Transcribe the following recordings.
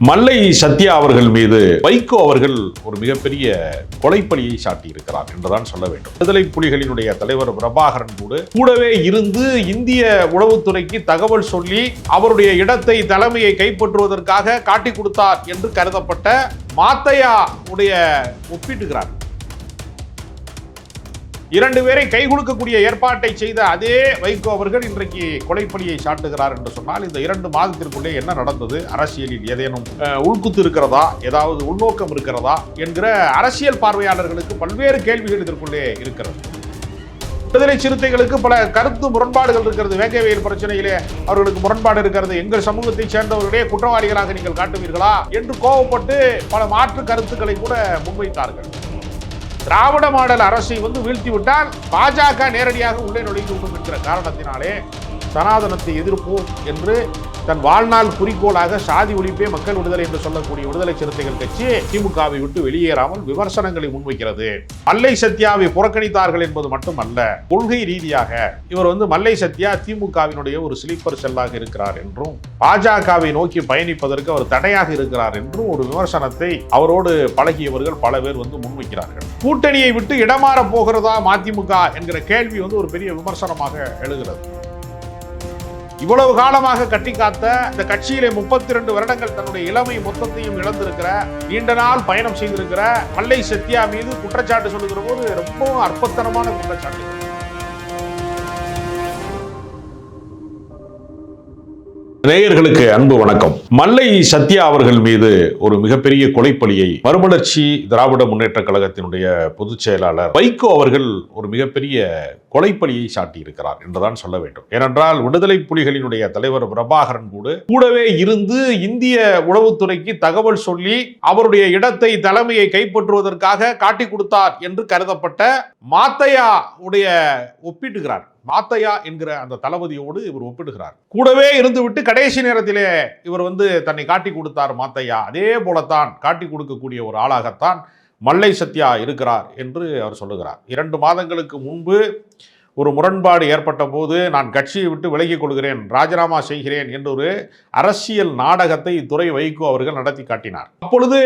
மல்லை சத்யா அவர்கள் மீது வைகோ அவர்கள் ஒரு மிகப்பெரிய கொலைப்பழியை சாட்டி இருக்கிறார் என்றுதான் சொல்ல வேண்டும். விடுதலை புலிகளினுடைய தலைவர் பிரபாகரன் கூடவே இருந்து இந்திய உளவுத்துறைக்கு தகவல் சொல்லி அவருடைய இடத்தை தலைமையை கைப்பற்றுவதற்காக காட்டி கொடுத்தார் என்று கருதப்பட்ட மாத்தையா உடைய ஒப்பிட்டுகிறார். இரண்டு பேரை கைகுலுக்கக்கூடிய ஏற்பாட்டை செய்த அதே வைகோ அவர்கள் இன்றைக்கு கொலைப்பழியை சாட்டுகிறார் என்று சொன்னால் இந்த 2 மாதத்திற்குள்ளே என்ன நடந்தது, அரசியலில் ஏதேனும் உள்குத்து இருக்கிறதா, ஏதாவது உள்நோக்கம் இருக்கிறதா என்கிற அரசியல் பார்வையாளர்களுக்கு பல்வேறு கேள்விகள் இதற்குள்ளே இருக்கிறது. விடுதலை சிறுத்தைகளுக்கு பல கருத்து முரண்பாடுகள் இருக்கிறது. வேங்கவேல் பிரச்சனையிலே அவர்களுக்கு முரண்பாடு இருக்கிறது. எங்கள் சமூகத்தை சேர்ந்தவர்களே குற்றவாளிகளாக நீங்கள் காட்டுவீர்களா என்று கோபப்பட்டு பல மாற்று கருத்துக்களை கூட முன்வைத்தார்கள். திராவிட மாடல் அரசை வீழ்த்தி விட்டால் பாஜக நேரடியாக உள்ளே நுழைந்து விடும் என்கிற காரணத்தினாலே சனாதனத்தை எதிர்ப்போம் என்று தன் வாழ்நாள் குறிக்கோளாக சாதி ஒழிப்பே மக்கள் விடுதலை என்று சொல்லக்கூடிய விடுதலை சிறுத்தைகள் கட்சி திமுகவை விட்டு வெளியேறாமல் விமர்சனங்களை முன்வைக்கிறது. மல்லை சத்யாவை புறக்கணித்தார்கள் என்பது மட்டுமல்ல, கொள்கை ரீதியாக இவர் மல்லை சத்யா திமுகவினுடைய ஒரு ஸ்லீப்பர் செல்லாக இருக்கிறார் என்றும் பாஜகவை நோக்கி பயணிப்பதற்கு அவர் தடையாக இருக்கிறார் என்றும் ஒரு விமர்சனத்தை அவரோடு பழகியவர்கள் பல பேர் முன்வைக்கிறார்கள். கூட்டணியை விட்டு இடமாற போகிறதா மதிமுக என்கிற கேள்வி ஒரு பெரிய விமர்சனமாக எழுகிறது. இவ்வளவு காலமாக கட்டி காத்த இந்த கட்சியிலே 32 வருடங்கள் தன்னுடைய இளமை மொத்தத்தையும் இழந்திருக்கிற, நீண்ட நாள் பயணம் செய்திருக்கிற மல்லை சத்யா மீது குற்றச்சாட்டு சொல்லுகிற போது ரொம்பவும் அற்பத்தனமான குற்றச்சாட்டு. நேயர்களுக்கு அன்பு வணக்கம். மல்லை சத்யா அவர்கள் மீது ஒரு மிகப்பெரிய கொலைப்பழியை மறுமலர்ச்சி திராவிட முன்னேற்ற கழகத்தினுடைய பொதுச் செயலாளர் வைகோ அவர்கள் ஒரு மிகப்பெரிய கொலைப்பழியை சாட்டி இருக்கிறார் என்றுதான் சொல்ல வேண்டும். ஏனென்றால் விடுதலை புலிகளினுடைய தலைவர் பிரபாகரன் கூடவே இருந்து இந்திய உளவுத்துறைக்கு தகவல் சொல்லி அவருடைய இடத்தை தலைமையை கைப்பற்றுவதற்காக காட்டி கொடுத்தார் என்று கருதப்பட்ட மாத்தையா உடைய ஒப்பிட்டுகிறார். மாத்தையா என்கிற அந்த தளபதியோடு இவர் ஒப்பிடுகிறார். கூடவே இருந்துவிட்டு கடைசி நேரத்திலே இவர் தன்னை காட்டி கொடுத்தார் மாத்தையா. அதே போலத்தான் காட்டி கொடுக்கக்கூடிய ஒரு ஆளாகத்தான் மல்லை சத்யா இருக்கிறார் என்று அவர் சொல்லுகிறார். 2 மாதங்களுக்கு முன்பு ஒரு முரண்பாடு ஏற்பட்ட போது நான் கட்சியை விட்டு விலகிக் கொள்கிறேன், ராஜினாமா செய்கிறேன் என்ற ஒரு அரசியல் நாடகத்தை துரை வைகோ அவர்கள் நடத்தி காட்டினார். அப்பொழுது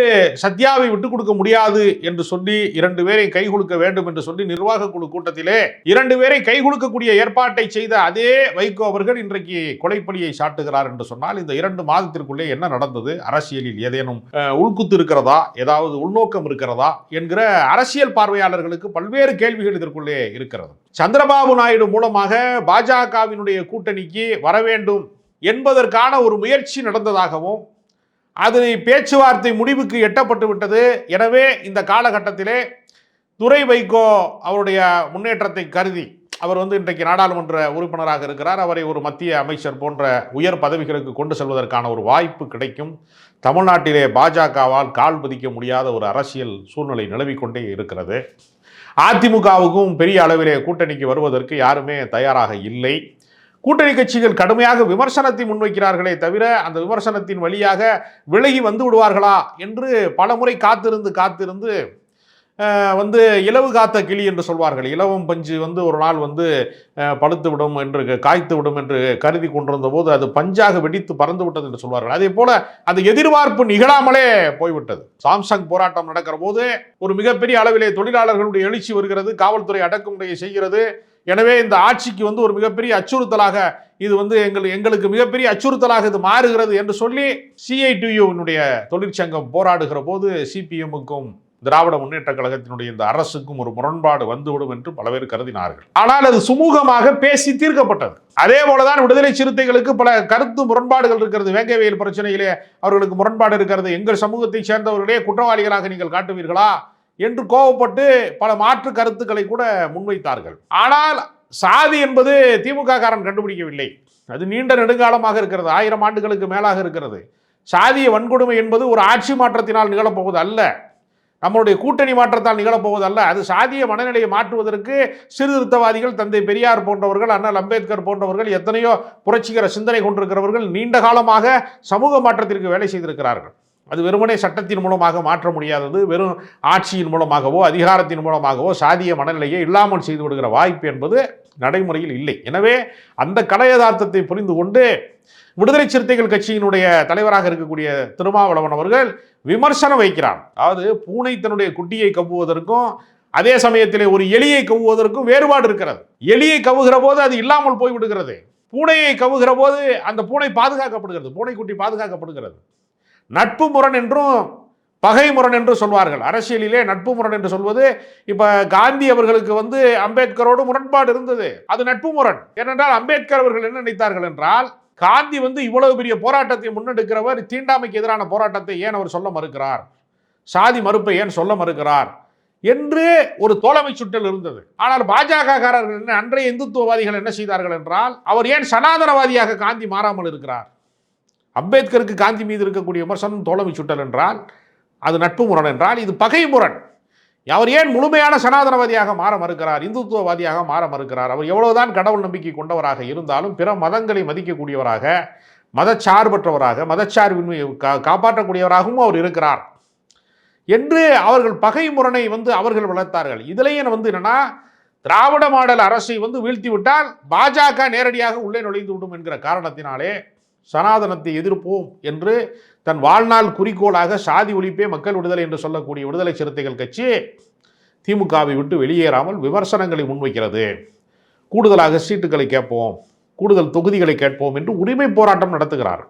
சத்யாவை விட்டுக் கொடுக்க முடியாது என்று சொல்லி 2 பேரை கைகுலுக்க வேண்டும் என்று சொல்லி நிர்வாக குழு கூட்டத்திலே 2 பேரை கைகுலுக்கக்கூடிய ஏற்பாட்டை செய்த அதே வைகோ அவர்கள் இன்றைக்கு கொலைப்பழியை சாட்டுகிறார் என்று சொன்னால் இந்த 2 மாதத்திற்குள்ளே என்ன நடந்தது, அரசியலில் ஏதேனும் உள்குத்து இருக்கிறதா, ஏதாவது உள்நோக்கம் இருக்கிறதா என்கிற அரசியல் பார்வையாளர்களுக்கு பல்வேறு கேள்விகள் இதற்குள்ளே இருக்கிறது. சந்திரபாபு நாயுடு மூலமாக பாஜகவினுடைய கூட்டணிக்கு வர வேண்டும் என்பதற்கான ஒரு முயற்சி நடந்ததாகவும் அது பேச்சுவார்த்தை முடிவுக்கு எட்டப்பட்டு விட்டது. எனவே இந்த காலகட்டத்திலே துரை வைகோ அவருடைய முன்னேற்றத்தை கருதி அவர் இன்றைக்கு நாடாளுமன்ற உறுப்பினராக இருக்கிறார். அவரை ஒரு மத்திய அமைச்சர் போன்ற உயர் பதவிகளுக்கு கொண்டு செல்வதற்கான ஒரு வாய்ப்பு கிடைக்கும். தமிழ்நாட்டிலே பாஜகவால் கால் பதிக்க முடியாத ஒரு அரசியல் சூழ்நிலை நிலவிக்கொண்டே இருக்கிறது. அதிமுகவுக்கும் பெரிய அளவிலே கூட்டணிக்கு வருவதற்கு யாருமே தயாராக இல்லை. கூட்டணி கட்சிகள் கடுமையாக விமர்சனத்தை முன்வைக்கிறார்களே தவிர அந்த விமர்சனத்தின் வழியாக விலகி வந்து விடுவார்களா என்று பலமுறை காத்திருந்து இலவு காத்த கிளி என்று சொல்வார்கள். இலவம் பஞ்சு ஒரு நாள் பழுத்து விடும் என்று காய்த்து விடும் என்று கருதி கொண்டிருந்த போது அது பஞ்சாக வெடித்து பறந்து விட்டது என்று சொல்வார்கள். அதே போல அந்த எதிர்பார்ப்பு நிகழாமலே போய்விட்டது. சாம்சங் போராட்டம் நடக்கிற போது ஒரு மிகப்பெரிய அளவிலே தொழிலாளர்களுடைய எழுச்சி வருகிறது, காவல்துறை அடக்குமுறையை செய்கிறது. எனவே இந்த ஆட்சிக்கு ஒரு மிகப்பெரிய அச்சுறுத்தலாக இது எங்களுக்கு மிகப்பெரிய அச்சுறுத்தலாக இது மாறுகிறது என்று சொல்லி CITU தொழிற்சங்கம் போராடுகிற போது சிபிஎம்முக்கும் திராவிட முன்னேற்ற கழகத்தினுடைய இந்த அரசுக்கும் ஒரு முரண்பாடு வந்துவிடும் என்று பல பேர் கருதினார்கள். ஆனால் அது சுமூகமாக பேசி தீர்க்கப்பட்டது. அதே போலதான் விடுதலை சிறுத்தைகளுக்கு பல கருத்து முரண்பாடுகள் இருக்கிறது. வேங்கவேல் பிரச்சனையிலே அவர்களுக்கு முரண்பாடு இருக்கிறது. எங்கள் சமூகத்தை சேர்ந்தவர்களே குற்றவாளிகளாக நீங்கள் காட்டுவீர்களா என்று கோபப்பட்டு பல மாற்று கருத்துக்களை கூட முன்வைத்தார்கள். ஆனால் சாதி என்பது திமுக காரன் கண்டுபிடிக்கவில்லை. அது நீண்ட நெடுங்காலமாக இருக்கிறது, 1000 ஆண்டுகளுக்கு மேலாக இருக்கிறது. சாதிய வன்கொடுமை என்பது ஒரு ஆட்சி மாற்றத்தினால் நிகழப்போவது அல்ல, நம்மளுடைய கூட்டணி மாற்றத்தால் நிகழப்போவது அல்ல. அது சாதிய மனநிலையை மாற்றுவதற்கு சீர்திருத்தவாதிகள், தந்தை பெரியார் போன்றவர்கள், அண்ணல் அம்பேத்கர் போன்றவர்கள், எத்தனையோ புரட்சிகர சிந்தனை கொண்டிருக்கிறவர்கள் நீண்ட காலமாக சமூக மாற்றத்திற்கு வேலை செய்திருக்கிறார்கள். அது வெறுமனே சட்டத்தின் மூலமாக மாற்ற முடியாதது. வெறும் ஆட்சியின் மூலமாகவோ அதிகாரத்தின் மூலமாகவோ சாதிய மனநிலையை இல்லாமல் செய்து விடுகிற வாய்ப்பு என்பது நடைமுறையில் இல்லை. எனவே அந்த கலை யதார்த்தத்தை புரிந்து கொண்டு விடுதலை சிறுத்தைகள் கட்சியினுடைய தலைவராக இருக்கக்கூடிய திருமாவளவன் அவர்கள் விமர்சனம் வைக்கிறார். அதாவது பூனை தன்னுடைய குட்டியை கவ்வுவதற்கும் அதே சமயத்திலே ஒரு எலியை கவ்வுவதற்கும் வேறுபாடு இருக்கிறது. எலியை கவ்வுகிற போது அது இல்லாமல் போய்விடுகிறது. பூனையை கவ்வுகிற போது அந்த பூனை பாதுகாக்கப்படுகிறது, பூனைக்குட்டி பாதுகாக்கப்படுகிறது. நட்பு முரண் என்றும் பகை முரண் என்று சொல்வார்கள். அரசியலிலே நட்பு முரண் என்று சொல்வது, இப்ப காந்தி அவர்களுக்கு அம்பேத்கரோடு முரண்பாடு இருந்தது, அது நட்பு முரண். ஏனென்றால் அம்பேத்கர் அவர்கள் என்ன நினைத்தார்கள் என்றால், காந்தி இவ்வளவு பெரிய போராட்டத்தை முன்னெடுக்கிறவர், தீண்டாமைக்கு எதிரான போராட்டத்தை ஏன் அவர் சொல்ல மறுக்கிறார், சாதி மறுப்பை ஏன் சொல்ல மறுக்கிறார் என்று ஒரு தோழமை சுற்றல் இருந்தது. ஆனால் பாஜக காரர்கள் அன்றைய இந்துத்துவவாதிகள் என்ன செய்தார்கள் என்றால், அவர் ஏன் சனாதனவாதியாக காந்தி மாறாமல் இருக்கிறார்? அம்பேத்கருக்கு காந்தி மீது இருக்கக்கூடிய விமர்சனம் தோழமை சுட்டல் என்றால் அது நட்பு முரண் என்றால் இது பகை முரண். அவர் ஏன் முழுமையான சனாதனவாதியாக மாற மறுக்கிறார், இந்துத்துவவாதியாக மாற மறுக்கிறார்? அவர் எவ்வளவுதான் கடவுள் நம்பிக்கை கொண்டவராக இருந்தாலும் பிற மதங்களை மதிக்கக்கூடியவராக, மதச்சார்பற்றவராக, மதச்சார்பின்மையை காப்பாற்றக்கூடியவராகவும் அவர் இருக்கிறார் என்று அவர்கள் பகை முரணை அவர்கள் வளர்த்தார்கள். இதுலேயே என்னன்னா, திராவிட மாடல் அரசை வீழ்த்தி விட்டால் பாஜக நேரடியாக உள்ளே நுழைந்து விடும் என்கிற காரணத்தினாலே சனாதனத்தை எதிர்ப்போம் என்று தன் வாழ்நாள் குறிக்கோளாக சாதி ஒழிப்பே மக்கள் விடுதலை என்று சொல்லக்கூடிய விடுதலை சிறுத்தைகள் கட்சி திமுகவை விட்டு வெளியேறாமல் விமர்சனங்களை முன்வைக்கிறது. கூடுதலாக சீட்டுகளை கேட்போம், கூடுதல் தொகுதிகளை கேட்போம் என்று உரிமை போராட்டம் நடத்துகிறார்.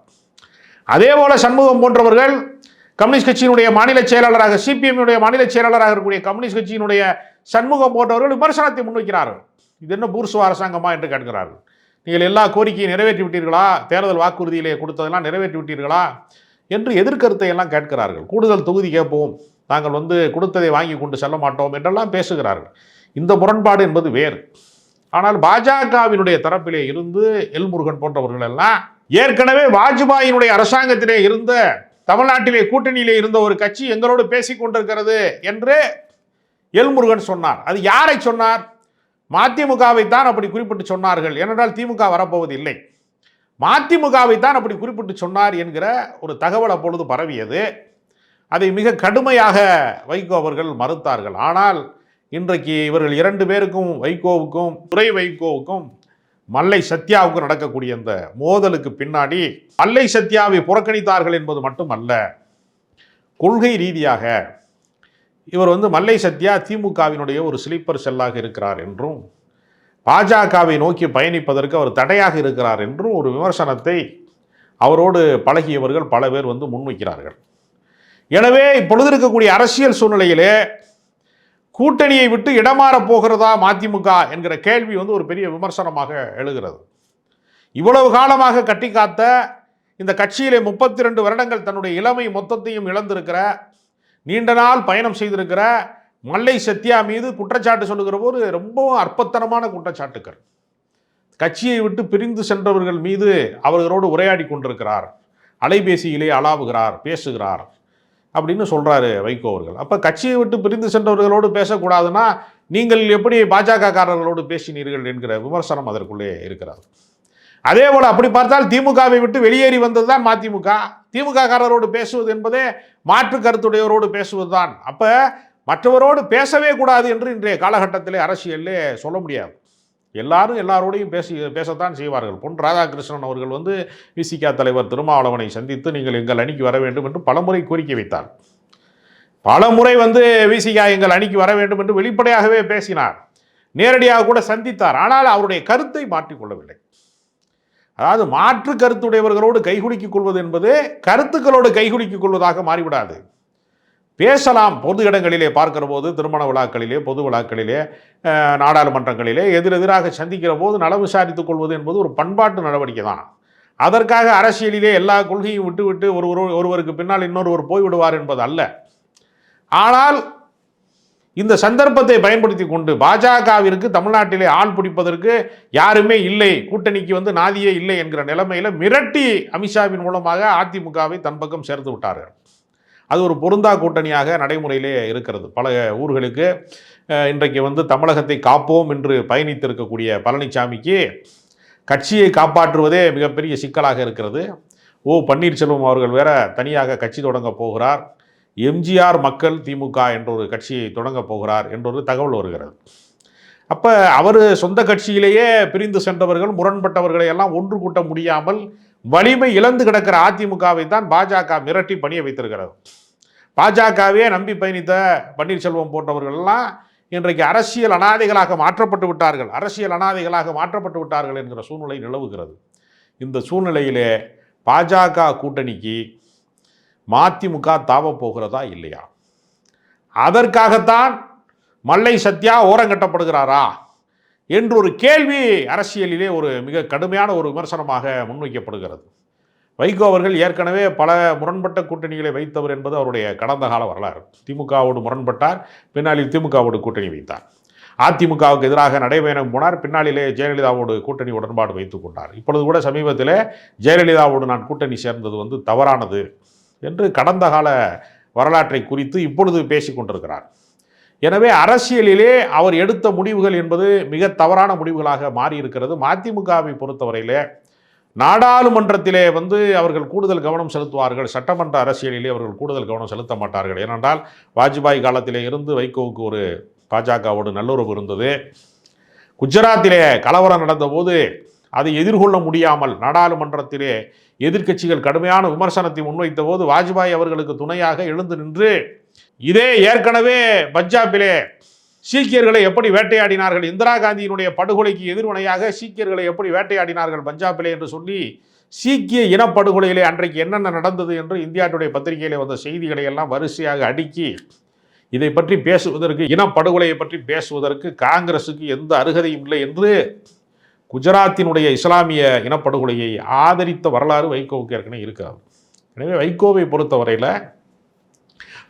அதே போல சண்முகம் போன்றவர்கள் கம்யூனிஸ்ட் கட்சியினுடைய மாநில செயலாளராக, சிபிஎம்னுடைய மாநில செயலாளராக இருக்கக்கூடிய கம்யூனிஸ்ட் கட்சியினுடைய சண்முகம் போன்றவர்கள் விமர்சனத்தை முன்வைக்கிறார்கள். இது என்ன பூர்சுவ அரசாங்கமா என்று கேட்கிறார்கள். நீங்கள் எல்லா கோரிக்கையை நிறைவேற்றி விட்டீர்களா, தேர்தல் வாக்குறுதியிலே கொடுத்ததெல்லாம் நிறைவேற்றி விட்டீர்களா என்று எதிர்கருத்தை எல்லாம் கேட்கிறார்கள். கூடுதல் தொகுதி கேட்போம், நாங்கள் கொடுத்ததை வாங்கி கொண்டு செல்ல மாட்டோம் என்றெல்லாம் பேசுகிறார்கள். இந்த முரண்பாடு என்பது வேறு. ஆனால் பாஜகவினுடைய தரப்பிலே இருந்து எல்முருகன் போன்றவர்கள் எல்லாம் ஏற்கனவே வாஜ்பாயினுடைய அரசாங்கத்திலே இருந்த, தமிழ்நாட்டிலே கூட்டணியிலே இருந்த ஒரு கட்சி எங்களோடு பேசிக் கொண்டிருக்கிறது என்று எல்முருகன் சொன்னார். அது யாரை சொன்னார்? மதிமுகவை தான் அப்படி குறிப்பிட்டு சொன்னார்கள். ஏனென்றால் திமுக வரப்போவது இல்லை, மதிமுகவை தான் அப்படி குறிப்பிட்டு சொன்னார் என்கிற ஒரு தகவல் அப்பொழுது பரவியது. அதை மிக கடுமையாக வைகோ அவர்கள் மறுத்தார்கள். ஆனால் இன்றைக்கு இவர்கள் இரண்டு பேருக்கும், வைகோவுக்கும் துரை வைகோவுக்கும் மல்லை சத்யாவுக்கும் நடக்கக்கூடிய இந்த மோதலுக்கு பின்னாடி மல்லை சத்யாவை புறக்கணித்தார்கள் என்பது மட்டுமல்ல, கொள்கை ரீதியாக இவர் மல்லை சத்யா திமுகவினுடைய ஒரு ஸ்லீப்பர் செல்லாக இருக்கிறார் என்றும், பாஜகவை நோக்கி பயணிப்பதற்கு அவர் தடையாக இருக்கிறார் என்றும் ஒரு விமர்சனத்தை அவரோடு பழகியவர்கள் பல பேர் முன்வைக்கிறார்கள். எனவே இப்பொழுது இருக்கக்கூடிய அரசியல் சூழ்நிலையிலே கூட்டணியை விட்டு இடமாற போகிறதா மதிமுக என்கிற கேள்வி ஒரு பெரிய விமர்சனமாக எழுகிறது. இவ்வளவு காலமாக கட்டி காத்த இந்த கட்சியிலே 32 வருடங்கள் தன்னுடைய இளமை மொத்தத்தையும் இழந்திருக்கிற, நீண்ட நாள் பயணம் செய்திருக்கிற மல்லை சத்யா மீது குற்றச்சாட்டு சொல்லுகிற போது ரொம்பவும் அற்பத்தனமான குற்றச்சாட்டுக்கள். கட்சியை விட்டு பிரிந்து சென்றவர்கள் மீது அவர்களோடு உரையாடி கொண்டிருக்கிறார், அலைபேசியிலே அலாவுகிறார், பேசுகிறார் அப்படின்னு சொல்றாரு வைகோ அவர்கள். அப்ப கட்சியை விட்டு பிரிந்து சென்றவர்களோடு பேசக்கூடாதுன்னா நீங்கள் எப்படி பாஜக காரர்களோடு பேசினீர்கள் என்கிற விமர்சனம் அதற்குள்ளே இருக்கிறார். அதே போல அப்படி பார்த்தால் திமுகவை விட்டு வெளியேறி வந்ததுதான் மதிமுக. திமுக காரரோடு பேசுவது என்பதே மாற்று கருத்துடையவரோடு பேசுவதுதான். அப்ப மற்றவரோடு பேசவே கூடாது என்று இன்றைய காலகட்டத்திலே அரசியலே சொல்ல முடியாது. எல்லாரும் எல்லாரோடையும் பேசத்தான் செய்வார்கள். பொன் ராதாகிருஷ்ணன் அவர்கள் விசிக தலைவர் திருமாவளவனை சந்தித்து நீங்கள் எங்கள் அணிக்கு வர வேண்டும் என்று பலமுறை கோரிக்கை வைத்தார். பலமுறை விசிக எங்கள் அணிக்கு வர வேண்டும் என்று வெளிப்படையாகவே பேசினார், நேரடியாக கூட சந்தித்தார். ஆனால் அவருடைய கருத்தை மாற்றிக்கொள்ளவில்லை. அதாவது மாற்று கருத்துடையவர்களோடு கைகுலுக்கிக் கொள்வது என்பது கருத்துக்களோடு கைகுலுக்கிக் கொள்வதாக மாறிவிடாது. பேசலாம், பொது இடங்களிலே பார்க்கிற போது, திருமண விழாக்களிலே, பொது விழாக்களிலே, நாடாளுமன்றங்களிலே எதிரெதிராக சந்திக்கிற போது நலம் விசாரித்துக் கொள்வது என்பது ஒரு பண்பாட்டு நடவடிக்கை தான். அதற்காக அரசியலிலே எல்லா கொள்கையும் விட்டுவிட்டு ஒருவருக்கு பின்னால் இன்னொருவர் போய்விடுவார் என்பது அல்ல. ஆனால் இந்த சந்தர்ப்பத்தை பயன்படுத்தி கொண்டு பாஜகவிற்கு தமிழ்நாட்டிலே ஆள் பிடிப்பதற்கு யாருமே இல்லை, கூட்டணிக்கு நாதியே இல்லை என்கிற நிலைமையில மிரட்டி அமித்ஷாவின் மூலமாக அதிமுகவை தன் பக்கம் சேர்த்து விட்டார்கள். அது ஒரு பொருந்தா கூட்டணியாக நடைமுறையிலே இருக்கிறது. பல ஊர்களுக்கு இன்றைக்கு தமிழகத்தை காப்போம் என்று பயணித்திருக்கக்கூடிய பழனிசாமிக்கு கட்சியை காப்பாற்றுவதே மிகப்பெரிய சிக்கலாக இருக்கிறது. பன்னீர்செல்வம் அவர்கள் வேற தனியாக கட்சி தொடங்க போகிறார், எம்ஜிஆர் மக்கள் திமுக என்ற ஒரு கட்சியை தொடங்க போகிறார் என்றொரு தகவல் வருகிறது. அப்போ அவர் சொந்த கட்சியிலேயே பிரிந்து சென்றவர்கள், முரண்பட்டவர்களை எல்லாம் ஒன்று கூட்ட முடியாமல் வலிமை இழந்து கிடக்கிற அதிமுகவை தான் பாஜக மிரட்டி பணிய வைத்திருக்கிறது. பாஜகவே நம்பி பயணித்த பன்னீர்செல்வம் போன்றவர்கள் எல்லாம் இன்றைக்கு அரசியல் அனாதைகளாக மாற்றப்பட்டு விட்டார்கள் என்கிற சூழ்நிலை நிலவுகிறது. இந்த சூழ்நிலையிலே பாஜக கூட்டணிக்கு மதிமுக தாவப் போகிறதா இல்லையா? அதற்காகத்தான் மல்லை சத்யா ஓரங்கட்டப்படுகிறாரா என்று ஒரு கேள்வி அரசியலிலே ஒரு மிக கடுமையான ஒரு விமர்சனமாக முன்வைக்கப்படுகிறது. வைகோ அவர்கள் ஏற்கனவே பல முரண்பட்ட கூட்டணிகளை வைத்தவர் என்பது அவருடைய கடந்த கால வரலாறு. திமுகவோடு முரண்பட்டார், பின்னாளில் திமுகவோடு கூட்டணி வைத்தார். அதிமுகவுக்கு எதிராக நடைபயணம் போனார், பின்னாளிலே ஜெயலலிதாவோடு கூட்டணி உடன்பாடு வைத்துக் கொண்டார். இப்பொழுது கூட சமீபத்தில் ஜெயலலிதாவோடு நான் கூட்டணி சேர்ந்தது தவறானது என்று கடந்த கால வரலாற்றை குறித்து இப்பொழுது பேசிக் கொண்டிருக்கிறார். எனவே அரசியலிலே அவர் எடுத்த முடிவுகள் என்பது மிக தவறான முடிவுகளாக மாறியிருக்கிறது. மதிமுகவை பொறுத்தவரையிலே நாடாளுமன்றத்திலே அவர்கள் கூடுதல் கவனம் செலுத்துவார்கள், சட்டமன்ற அரசியலிலே அவர்கள் கூடுதல் கவனம் செலுத்த மாட்டார்கள். ஏனென்றால் வாஜ்பாய் காலத்திலே இருந்து வைகோவுக்கு ஒரு பாஜகவோடு நல்லுறவு இருந்தது. குஜராத்திலே கலவரம் நடந்தபோது அதை எதிர்கொள்ள முடியாமல் நாடாளுமன்றத்திலே எதிர்க்கட்சிகள் கடுமையான விமர்சனத்தை முன்வைத்த போது வாஜ்பாய் அவர்களுக்கு துணையாக எழுந்து நின்று இதே ஏற்கனவே பஞ்சாபிலே சீக்கியர்களை எப்படி வேட்டையாடினார்கள், இந்திரா காந்தியினுடைய படுகொலைக்கு எதிர்வினையாக சீக்கியர்களை எப்படி வேட்டையாடினார்கள் பஞ்சாபிலே என்று சொல்லி சீக்கிய இனப்படுகொலையிலே அன்றைக்கு என்னென்ன நடந்தது என்று இந்தியா டுடே பத்திரிகையிலே வந்த செய்திகளை எல்லாம் வரிசையாக அடுக்கி இதை பற்றி பேசுவதற்கு, இனப்படுகொலையை பற்றி பேசுவதற்கு காங்கிரசுக்கு எந்த அருகதையும் இல்லை என்று குஜராத்தினுடைய இஸ்லாமிய இனப்படுகொலையை ஆதரித்த வரலாறு வைகோவுக்கு ஏற்கனவே இருக்கிறது. எனவே வைகோவை பொறுத்தவரையில்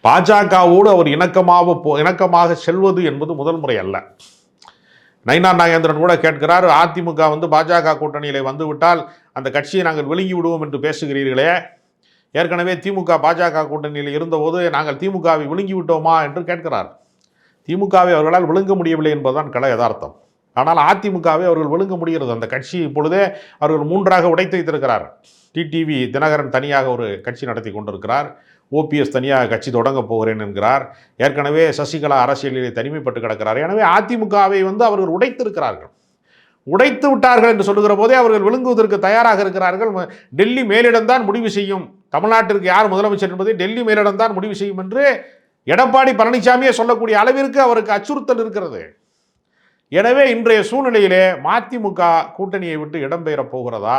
பாஜகவோடு அவர் இணக்கமாக செல்வது என்பது முதல் முறை அல்ல. நயினார் நாகேந்திரன் கூட கேட்கிறார், அதிமுக பாஜக கூட்டணியில் வந்துவிட்டால் அந்த கட்சியை நாங்கள் விழுங்கி விடுவோம் என்று பேசுகிறீர்களே, ஏற்கனவே திமுக பாஜக கூட்டணியில் இருந்தபோது நாங்கள் திமுகவை விழுங்கி விட்டோமா என்று கேட்கிறார். திமுகவை அவர்களால் விழுங்க முடியவில்லை என்பதுதான் கள யதார்த்தம். ஆனால் அதிமுகவை அவர்கள் விழுங்க முடிகிறது. அந்த கட்சி இப்பொழுதே அவர்கள் 3ஆக உடைத்து வைத்திருக்கிறார். டிடிவி தினகரன் தனியாக ஒரு கட்சி நடத்தி கொண்டிருக்கிறார், ஓபிஎஸ் தனியாக கட்சி தொடங்க போகிறேன் என்கிறார், ஏற்கனவே சசிகலா அரசியலிலே தனிமைப்பட்டு கிடக்கிறார். எனவே அதிமுகவை அவர்கள் உடைத்திருக்கிறார்கள். உடைத்து விட்டார்கள் என்று சொல்லுகிற போதே அவர்கள் விழுங்குவதற்கு தயாராக இருக்கிறார்கள். டெல்லி மேலிடம்தான் முடிவு செய்யும், தமிழ்நாட்டிற்கு யார் முதலமைச்சர் என்பதை டெல்லி மேலிடம்தான் முடிவு செய்யும் என்று எடப்பாடி பழனிசாமியே சொல்லக்கூடிய அளவிற்கு அவருக்கு அச்சுறுத்தல் இருக்கிறது. எனவே இன்றைய சூழ்நிலையிலே மதிமுக கூட்டணியை விட்டு இடம்பெயரப் போகிறதா,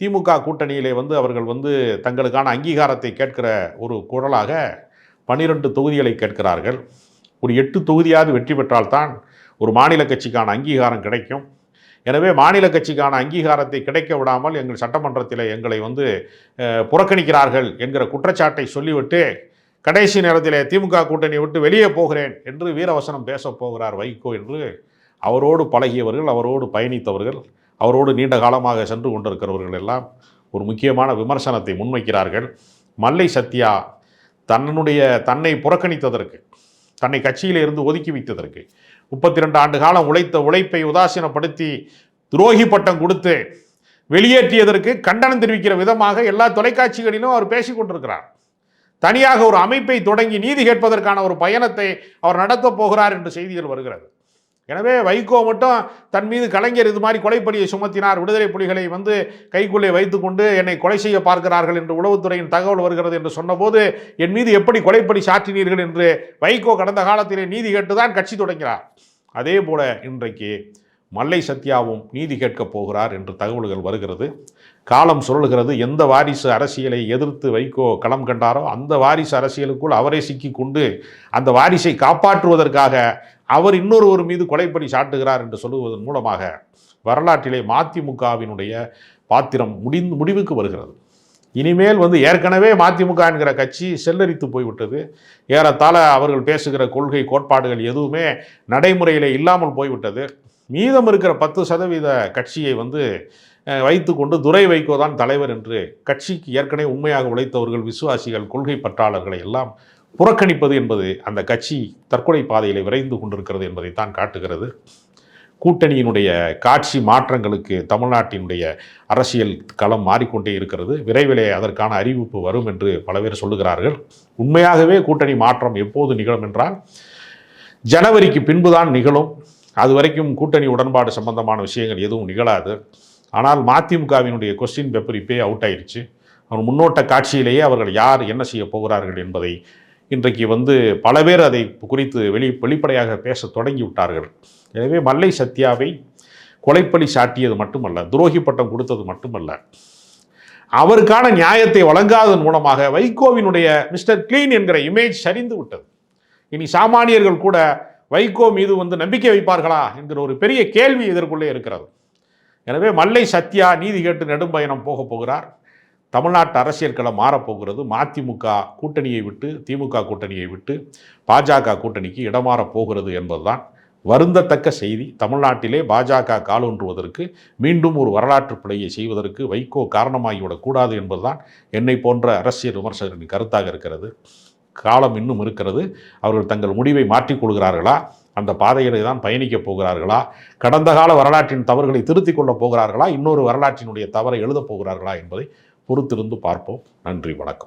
திமுக கூட்டணியிலே அவர்கள் தங்களுக்கான அங்கீகாரத்தை கேட்கிற ஒரு குரலாக 12 தொகுதிகளை கேட்கிறார்கள். ஒரு 8 தொகுதியாவது வெற்றி பெற்றால்தான் ஒரு மாநில கட்சிக்கான அங்கீகாரம் கிடைக்கும். எனவே மாநில கட்சிக்கான அங்கீகாரத்தை கிடைக்க விடாமல் எங்கள் சட்டமன்றத்தில் எங்களை புறக்கணிக்கிறார்கள் என்கிற குற்றச்சாட்டை சொல்லிவிட்டு கடைசி நேரத்தில் திமுக கூட்டணியை விட்டு வெளியே போகிறேன் என்று வீரவசனம் பேசப் போகிறார் வைகோ என்று அவரோடு பழகியவர்கள், அவரோடு பயணித்தவர்கள், அவரோடு நீண்ட காலமாக சென்று கொண்டிருக்கிறவர்கள் எல்லாம் ஒரு முக்கியமான விமர்சனத்தை முன்வைக்கிறார்கள். மல்லை சத்யா தன்னை புறக்கணித்ததற்கு, தன்னை கட்சியில் இருந்து ஒதுக்கி வைத்ததற்கு, 32 ஆண்டு காலம் உழைத்த உழைப்பை உதாசீனப்படுத்தி துரோகி பட்டம் கொடுத்து வெளியேற்றியதற்கு கண்டனம் தெரிவிக்கிற விதமாக எல்லா தொலைக்காட்சிகளிலும் அவர் பேசிக் கொண்டிருக்கிறார். தனியாக ஒரு அமைப்பை தொடங்கி நீதி கேட்பதற்கான ஒரு பயணத்தை அவர் நடத்தப் போகிறார் என்று செய்திகள் வருகிறது. எனவே வைகோ மட்டும் தன் மீது கலைஞர் இது மாதிரி கொலைப்பழியை சுமத்தினார், விடுதலை புலிகளை கைக்குள்ளே வைத்துக்கொண்டு என்னை கொலை செய்ய பார்க்கிறார்கள் என்று உளவுத்துறையின் தகவல் வருகிறது என்று சொன்னபோது என் மீது எப்படி கொலைப்பழி சாற்றினீர்கள் என்று வைகோ கடந்த காலத்திலே நீதி கேட்டுதான் கட்சி தொடங்கினார். அதே போல இன்றைக்கு மல்லை சத்யாவும் நீதி கேட்கப் போகிறார் என்று தகவல்கள் வருகிறது. காலம் சுழல்கிறது. எந்த வாரிசு அரசியலை எதிர்த்து வைகோ களம் கண்டாரோ அந்த வாரிசு அரசியலுக்குள் அவரை சிக்கி கொண்டு அந்த வாரிசை காப்பாற்றுவதற்காக அவர் இன்னொருவர் மீது கொலைப்பழி சாட்டுகிறார் என்று சொல்லுவதன் மூலமாக வரலாற்றிலே மதிமுகவினுடைய பாத்திரம் முடிவுக்கு வருகிறது. இனிமேல் ஏற்கனவே மதிமுக என்கிற கட்சி செல்லரித்து போய்விட்டது. ஏறத்தாழ அவர்கள் பேசுகிற கொள்கை கோட்பாடுகள் எதுவுமே நடைமுறையில் இல்லாமல் போய்விட்டது. மீதம் இருக்கிற 10% கட்சியை வைத்துக்கொண்டு துரை வைகோ தான் தலைவர் என்று கட்சிக்கு ஏற்கனவே உண்மையாக உழைத்தவர்கள், விசுவாசிகள், கொள்கை பற்றாளர்களை எல்லாம் புறக்கணிப்பது என்பது அந்த கட்சி தற்கொலை பாதையில் விரைந்து கொண்டிருக்கிறது என்பதைத்தான் காட்டுகிறது. கூட்டணியினுடைய காட்சி மாற்றங்களுக்கு தமிழ்நாட்டினுடைய அரசியல் களம் மாறிக்கொண்டே இருக்கிறது. விரைவிலே அதற்கான அறிவிப்பு வரும் என்று பல பேர் சொல்லுகிறார்கள். உண்மையாகவே கூட்டணி மாற்றம் எப்போது நிகழும் என்றால் ஜனவரிக்கு பின்புதான் நிகழும். அது வரைக்கும் கூட்டணி உடன்பாடு சம்பந்தமான விஷயங்கள் எதுவும் நிகழாது. ஆனால் மதிமுகவினுடைய கொஸ்டின் பேப்பர் இப்பயே அவுட் ஆயிடுச்சு. அவர் முன்னோட்ட காட்சியிலேயே அவர்கள் யார் என்ன செய்ய போகிறார்கள் என்பதை இன்றைக்கு பல பேர் அதை குறித்து வெளிப்படையாக பேச தொடங்கி விட்டார்கள். எனவே மல்லை சத்யாவை கொலைப்பழி சாட்டியது மட்டுமல்ல, துரோகி பட்டம் கொடுத்தது மட்டுமல்ல, அவருக்கான நியாயத்தை வழங்காததன் மூலமாக வைகோவினுடைய மிஸ்டர் கிளீன் என்கிற இமேஜ் சரிந்து விட்டது. இனி சாமானியர்கள் கூட வைகோ மீது நம்பிக்கை வைப்பார்களா என்கிற ஒரு பெரிய கேள்வி இதற்குள்ளே இருக்கிறது. எனவே மல்லை சத்யா நீதி கேட்டு நெடும்பயணம் போக போகிறார். தமிழ்நாட்டு அரசியல் களம் மாறப்போகிறது. மதிமுக கூட்டணியை விட்டு, திமுக கூட்டணியை விட்டு பாஜக கூட்டணிக்கு இடமாறப் போகிறது என்பதுதான் வருந்தத்தக்க செய்தி. தமிழ்நாட்டிலே பாஜக காலூன்றுவதற்கு, மீண்டும் ஒரு வரலாற்று பிழையை செய்வதற்கு வைகோ காரணமாகிவிடக்கூடாது என்பதுதான் என்னை போன்ற அரசியல் விமர்சகரின் கருத்தாக இருக்கிறது. காலம் இன்னும் இருக்கிறது. அவர்கள் தங்கள் முடிவை மாற்றிக்கொள்கிறார்களா, அந்த பாதையிலே தான் பயணிக்கப் போகிறார்களா, கடந்த கால வரலாற்றின் தவறுகளை திருத்திக் கொள்ளப் போகிறார்களா, இன்னொரு வரலாற்றினுடைய தவறை எழுதப் போகிறார்களா என்பதை பொறுத்திருந்து பார்ப்போம். நன்றி, வணக்கம்.